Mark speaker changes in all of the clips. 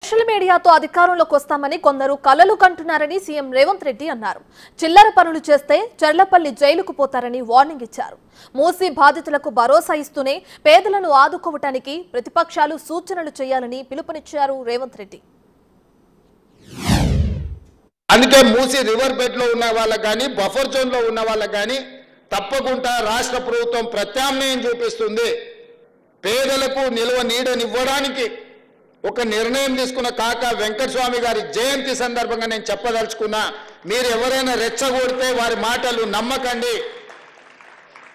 Speaker 1: Social మీడియాతో అధికారంలోకి వస్తామని కొందరు కలలు కంటున్నారని సీఎం రేవంత్ రెడ్డి అన్నారు. చిల్లర పనులు చేస్తే చర్లపల్లి జైలుకు పోతారని వార్నింగ్ ఇచ్చారు. మూసీ బాధితులకు భరోసా ఇస్తూనే పేదలను ఆదుకోవటానికి ప్రతిపక్షాలు సూచనలు చేయాలని పిలుపునిచ్చారు రేవంత్ రెడ్డి.
Speaker 2: అందుకే మూసీ రివర్ బెడ్ లో ఉన్న వాళ్ళకి కానీ బఫర్ జోన్ లో ఉన్న వాళ్ళకి కానీ తప్పకుండా రాష్ట్ర ప్రభుత్వం ప్రత్యామ్నాయం చూపిస్తుంది. పేదలకు నిల్వ నీడనివ్వడానికి ఒక నిర్ణయం తీసుకున్న కాకా వెంకటస్వామి గారి జయంతి సందర్భంగా నేను చెప్పదలుచుకున్నా, మీరు ఎవరైనా రెచ్చగొడితే వారి మాటలు నమ్మకండి.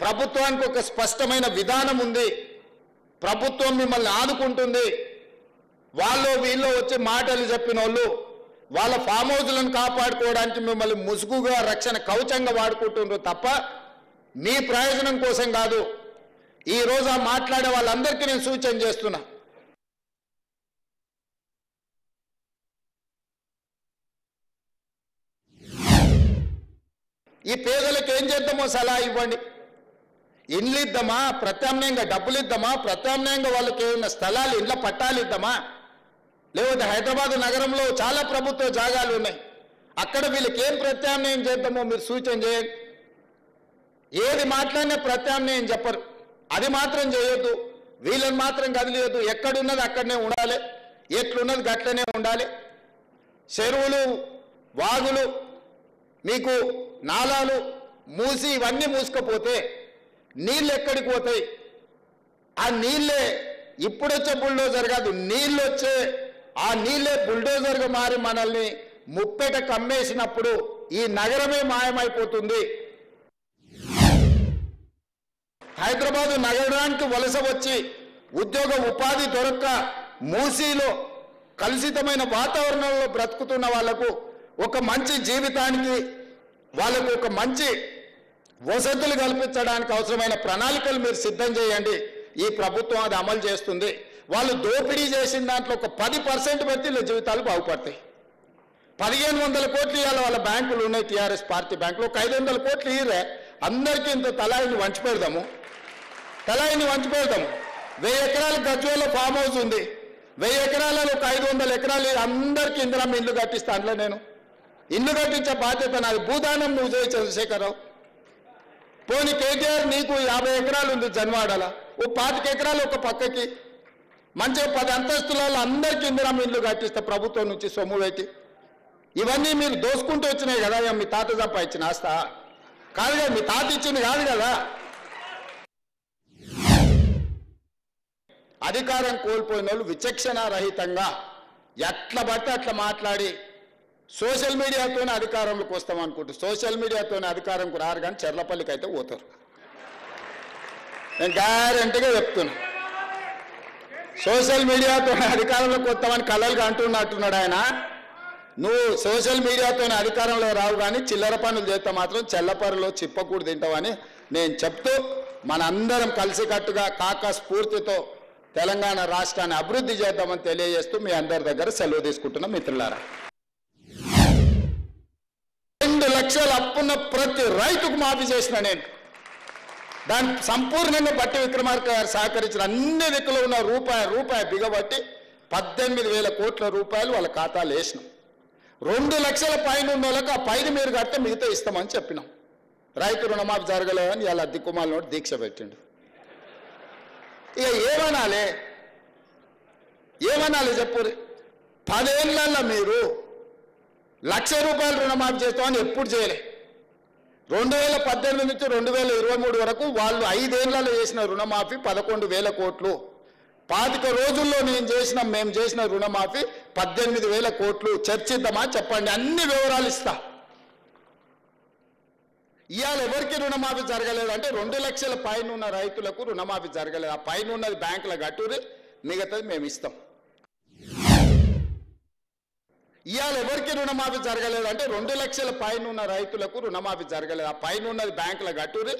Speaker 2: ప్రభుత్వానికి ఒక స్పష్టమైన విధానం ఉంది. ప్రభుత్వం మిమ్మల్ని ఆదుకుంటుంది. వాళ్ళు వీళ్ళు వచ్చి మాటలు చెప్పిన వాళ్ళు వాళ్ళ ఫామ్ హౌస్లను కాపాడుకోవడానికి మిమ్మల్ని ముసుగుగా రక్షణ కవచంగా వాడుకుంటున్నారు తప్ప మీ ప్రయోజనం కోసం కాదు. ఈరోజు ఆ మాట్లాడే వాళ్ళందరికీ నేను సూచన చేస్తున్నా, ఈ పేదలకు ఏం చేద్దామో సలహా ఇవ్వండి. ఇండ్లు ఇద్దామా, ప్రత్యామ్నాయంగా డబ్బులు ఇద్దామా, ప్రత్యామ్నాయంగా వాళ్ళకి ఏమైనా స్థలాలు ఇండ్ల పట్టాలు ఇద్దామా, లేకపోతే హైదరాబాద్ నగరంలో చాలా ప్రభుత్వ జాగాలు ఉన్నాయి, అక్కడ వీళ్ళకి ఏం ప్రత్యామ్నాయం చేద్దామో మీరు సూచన చేయండి. ఏది మాట్లాడినా ప్రత్యామ్నాయం చెప్పరు, అది మాత్రం చేయొద్దు, వీళ్ళని మాత్రం కదిలియొద్దు. ఎక్కడున్నది అక్కడనే ఉండాలి, ఎట్లున్నది గట్లనే ఉండాలి. చెరువులు, వాగులు, మీకు నాలాలు, మూసి ఇవన్నీ మూసుకపోతే నీళ్ళు ఎక్కడికి పోతాయి? ఆ నీళ్ళే ఇప్పుడొచ్చే బుల్డోజర్ కాదు, నీళ్ళు వచ్చే ఆ నీళ్ళే బుల్డోజర్గా మారి మనల్ని ముప్పెట కమ్మేసినప్పుడు ఈ నగరమే మాయమైపోతుంది. హైదరాబాదు నగరానికి వలస వచ్చి ఉద్యోగ ఉపాధి దొరక్క మూసీలో కలుషితమైన వాతావరణంలో బ్రతుకుతున్న వాళ్లకు ఒక మంచి జీవితానికి, వాళ్ళకు ఒక మంచి వసతులు కల్పించడానికి అవసరమైన ప్రణాళికలు మీరు సిద్ధం చేయండి. ఈ ప్రభుత్వం అది అమలు చేస్తుంది. వాళ్ళు దోపిడీ చేసిన దాంట్లో ఒక 10% పెడితే వీళ్ళ జీవితాలు బాగుపడతాయి. 1500 కోట్లు ఇవ్వాలి వాళ్ళ బ్యాంకులు ఉన్నాయి, టీఆర్ఎస్ పార్టీ బ్యాంకులు. ఒక 500 కోట్లు ఇయ్యరే, అందరికీ ఇంత తలాయిని వంచి పెడదాము. 1000 ఎకరాల గజ్వేల్లో ఫామ్ హౌస్ ఉంది, 1000 ఎకరాలలో ఒక 500 ఎకరాలు అందరికీ ఇందిరా ఇల్లు కట్టిస్తా. అందులో నేను ఇల్లు కట్టించే బాధ్యత నాది. భూదానం నువ్వు చేయి చంద్రశేఖరరావు. పోనీ కేటీఆర్ నీకు 50 ఎకరాలు ఉంది జన్వాడల, ఓ 25 ఎకరాలు ఒక పక్కకి మంచిగా 10 అంతస్తులలో అందరికీ ఇందిరా ఇల్లు కట్టిస్తా ప్రభుత్వం నుంచి సొమ్ము పెట్టి. ఇవన్నీ మీరు దోసుకుంటూ వచ్చినాయి కదా, మీ తాత సంపాదించిన ఆస్తా కాదు కదా, మీ తాత ఇచ్చింది కాదు కదా. అధికారం కోల్పోయిన వాళ్ళు విచక్షణారహితంగా ఎట్లా పడితే అట్లా మాట్లాడి సోషల్ మీడియాతోనే అధికారంలోకి వస్తాం అనుకుంటారు. సోషల్ మీడియాతోనే అధికారంకు రారు, కానీ చెర్లపల్లికి అయితే పోతారు. నేను గ్యారెంటీగా చెప్తున్నా, సోషల్ మీడియాతోనే అధికారంలోకి వస్తామని కలలుగా అంటున్నట్టున్నాడు ఆయన. నువ్వు సోషల్ మీడియాతోనే అధికారంలో రావు, కానీ చిల్లర పనులు చేస్తే మాత్రం చెల్లపరులో చిప్పకూడు తింటావని నేను చెప్తూ, మనందరం కలిసికట్టుగా కాకా స్ఫూర్తితో తెలంగాణ రాష్ట్రాన్ని అభివృద్ధి చేద్దామని తెలియజేస్తూ మీ అందరి దగ్గర సెలవు తీసుకుంటున్నా మిత్రులారా. 2 లక్షల అప్పున్న ప్రతి రైతుకు మాఫీ చేసిన నేను. దాన్ని సంపూర్ణంగా బట్టి విక్రమార్క గారు సహకరించిన అన్ని దిక్కులో ఉన్న రూపాయి బిగబట్టి 18,000 కోట్ల రూపాయలు వాళ్ళ ఖాతాలు వేసినాం. 2 లక్షల పైన ఉన్న వాళ్ళకి ఆ పైన మీరు కట్టే మిగతా ఇస్తామని చెప్పినాం. రైతు రుణమాఫీ జరగలేదని ఇలా దిక్కుమాలినోడు దీక్ష పెట్టిండు. ఇక ఏమనాలి చెప్పు. 10 ఏళ్ళల్లో మీరు 1,00,000 రూపాయలు రుణమాఫీ చేస్తామని ఎప్పుడు చేయలే. 2018 నుంచి 2023 వరకు వాళ్ళు 5 ఏళ్లలో చేసిన రుణమాఫీ 11,000 కోట్లు. 25 రోజుల్లో మేము చేసిన రుణమాఫీ 18,000 కోట్లు. చర్చిద్దామా చెప్పండి, అన్ని వివరాలు ఇస్తా. ఇవాళ ఎవరికి రుణమాఫీ జరగలేదంటే 2 లక్షల పైన ఉన్న రైతులకు రుణమాఫీ జరగలేదు. ఆ పైన ఉన్నది బ్యాంకుల గట్టూరి, మిగతాది మేము ఇస్తాం. ఇవాళ ఎవరికి రుణమాఫీ జరగలేదంటే 2 లక్షల పైన ఉన్న రైతులకు రుణమాఫీ జరగలేదు. ఆ పైన ఉన్నది బ్యాంకుల గట్టూరి,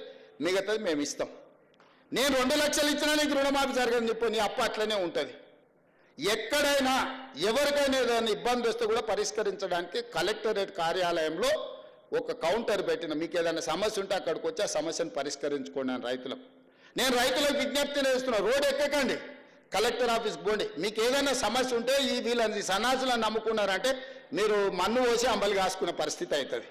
Speaker 2: మిగతాది మేము ఇస్తాం. నేను 2 లక్షలు ఇచ్చినా నీకు రుణమాఫీ జరగదని చెప్పి నీ అప్పు అట్లనే ఉంటుంది. ఎక్కడైనా ఎవరికైనా ఏదైనా ఇబ్బంది వస్తే కూడా పరిష్కరించడానికి కలెక్టరేట్ కార్యాలయంలో ఒక కౌంటర్ పెట్టిన, మీకు ఏదైనా సమస్య ఉంటే అక్కడికి వచ్చి ఆ సమస్యను పరిష్కరించుకోండి అని రైతులకు. నేను రైతులకు విజ్ఞప్తి చేస్తున్నా, రోడ్డు ఎక్కకండి, కలెక్టర్ ఆఫీస్కి పోండి. మీకు ఏదైనా సమస్య ఉంటే వీళ్ళని సన్నాసులను నమ్ముకున్నారంటే మీరు మన్ను పోసి అంబలి కాసుకునే పరిస్థితి అవుతుంది.